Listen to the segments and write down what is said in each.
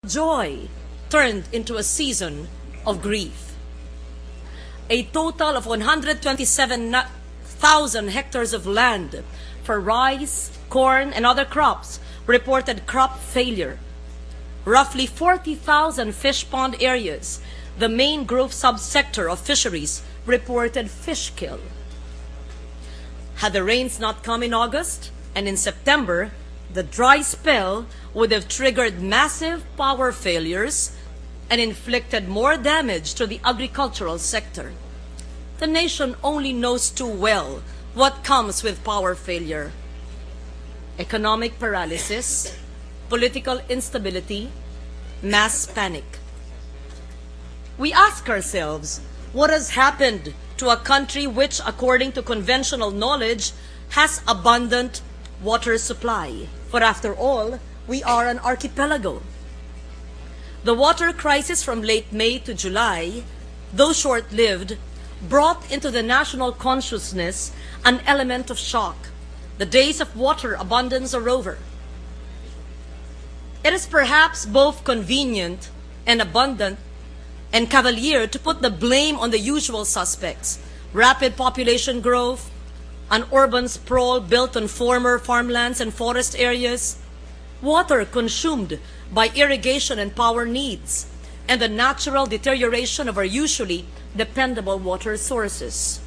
Joy turned into a season of grief. A total of 127,000 hectares of land for rice, corn, and other crops reported crop failure. Roughly 40,000 fish pond areas, the main growth subsector of fisheries, reported fish kill. Had the rains not come in August and in September, the dry spell would have triggered massive power failures and inflicted more damage to the agricultural sector. The nation only knows too well what comes with power failure: economic paralysis, political instability, mass panic. We ask ourselves, what has happened to a country which, according to conventional knowledge, has abundant water supply? For after all, we are an archipelago. The water crisis from late May to July, though short-lived, brought into the national consciousness an element of shock. The days of water abundance are over. It is perhaps both convenient and abundant and cavalier to put the blame on the usual suspects: rapid population growth, an urban sprawl built on former farmlands and forest areas, water consumed by irrigation and power needs, and the natural deterioration of our usually dependable water sources.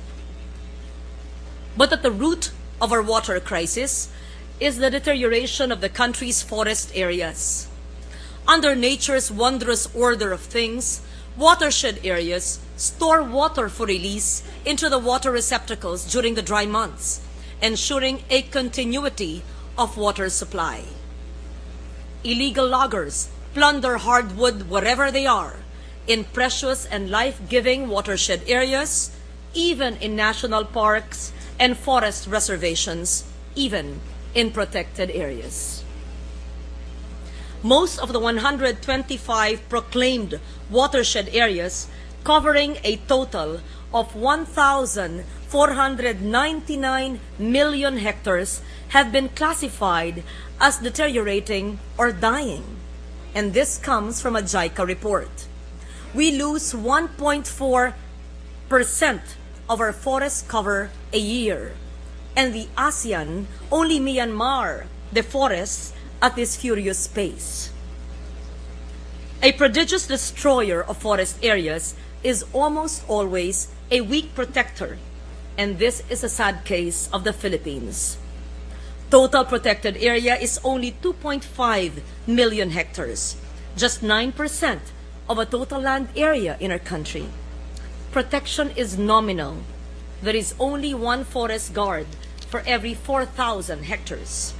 But at the root of our water crisis is the deterioration of the country's forest areas. Under nature's wondrous order of things, watershed areas store water for release into the water receptacles during the dry months, ensuring a continuity of water supply. Illegal loggers plunder hardwood wherever they are, in precious and life-giving watershed areas, even in national parks and forest reservations, even in protected areas. Most of the 125 proclaimed watershed areas, covering a total of 1,499 million hectares, have been classified as deteriorating or dying. And this comes from a JICA report. We lose 1.4% of our forest cover a year. And the ASEAN only Myanmar deforests at this furious pace. A prodigious destroyer of forest areas is almost always a weak protector, and this is a sad case of the Philippines. Total protected area is only 2.5 million hectares, just 9% of a total land area in our country. Protection is nominal. There is only one forest guard for every 4,000 hectares.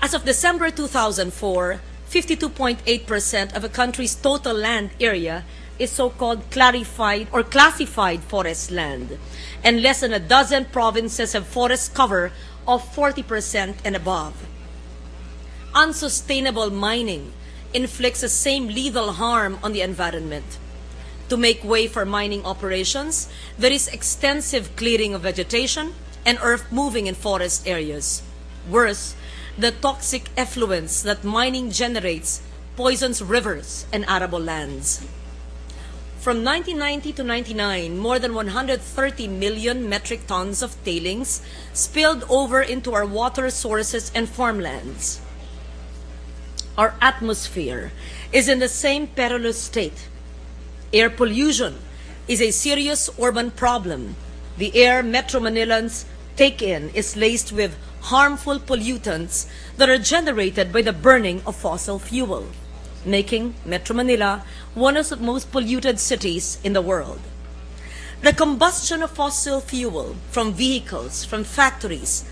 As of December 2004, 52.8% of a country's total land area is so-called classified forest land, and less than a dozen provinces have forest cover of 40% and above. Unsustainable mining inflicts the same lethal harm on the environment. To make way for mining operations, there is extensive clearing of vegetation and earth moving in forest areas. Worse, the toxic effluents that mining generates poisons rivers and arable lands. From 1990 to 1999, more than 130 million metric tons of tailings spilled over into our water sources and farmlands. Our atmosphere is in the same perilous state. Air pollution is a serious urban problem. The air Metro Manilans take in is laced with harmful pollutants that are generated by the burning of fossil fuel, making Metro Manila one of the most polluted cities in the world. The combustion of fossil fuel from vehicles, from factories,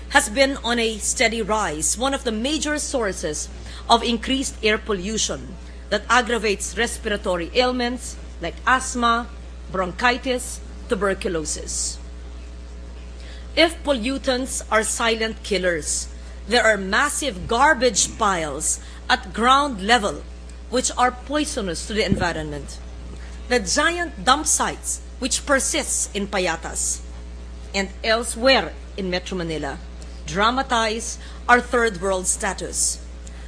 has been on a steady rise, one of the major sources of increased air pollution that aggravates respiratory ailments like asthma, bronchitis, tuberculosis. If pollutants are silent killers, there are massive garbage piles at ground level which are poisonous to the environment. The giant dump sites which persists in Payatas and elsewhere in Metro Manila dramatize our third world status.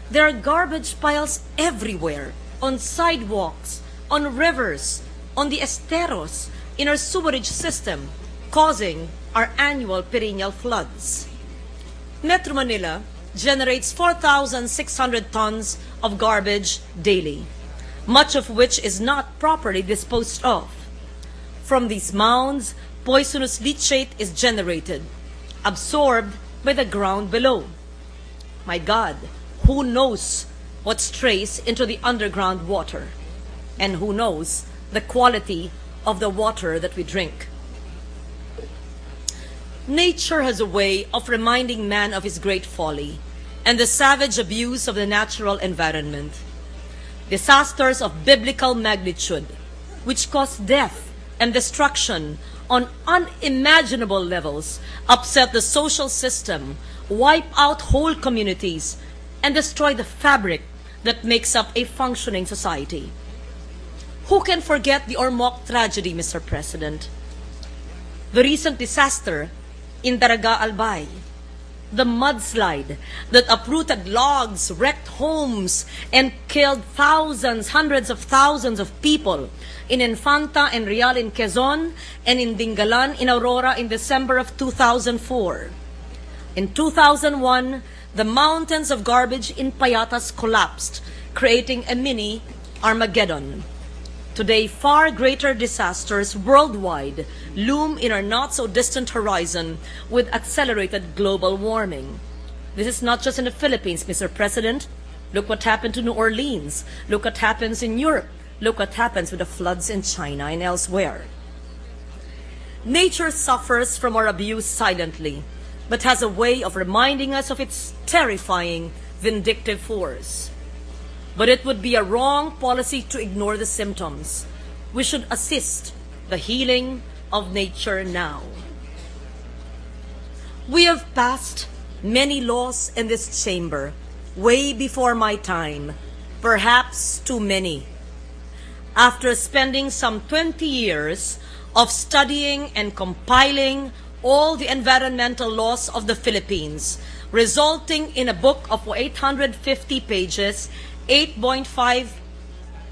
There are garbage piles everywhere, on sidewalks, on rivers, on the esteros, in our sewerage system, causing our annual perennial floods. Metro Manila generates 4,600 tons of garbage daily, much of which is not properly disposed of. From these mounds, poisonous leachate is generated, absorbed by the ground below. My God, who knows what strays into the underground water? And who knows the quality of the water that we drink? Nature has a way of reminding man of his great folly and the savage abuse of the natural environment. Disasters of biblical magnitude, which cause death and destruction on unimaginable levels, upset the social system, wipe out whole communities, and destroy the fabric that makes up a functioning society. Who can forget the Ormoc tragedy, Mr. President? The recent disaster in Daraga Albay, the mudslide that uprooted logs, wrecked homes, and killed thousands, hundreds of thousands of people in Infanta and Real in Quezon and in Dingalan in Aurora in December of 2004. In 2001, the mountains of garbage in Payatas collapsed, creating a mini Armageddon. Today, far greater disasters worldwide loom in our not-so-distant horizon with accelerated global warming. This is not just in the Philippines, Mr. President. Look what happened to New Orleans. Look what happens in Europe. Look what happens with the floods in China and elsewhere. Nature suffers from our abuse silently, but has a way of reminding us of its terrifying, vindictive force. But it would be a wrong policy to ignore the symptoms. We should assist the healing of nature now. We have passed many laws in this chamber, way before my time, perhaps too many. After spending some 20 years of studying and compiling all the environmental laws of the Philippines, resulting in a book of 850 pages, 8.5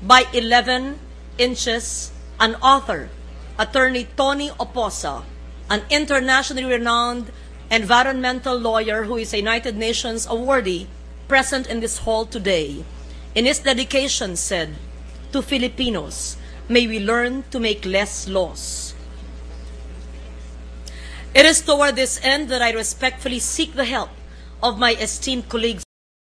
by 11 inches, an author, Attorney Tony Oposa, an internationally renowned environmental lawyer who is a United Nations awardee, present in this hall today, in his dedication said, "To Filipinos, may we learn to make less laws." It is toward this end that I respectfully seek the help of my esteemed colleagues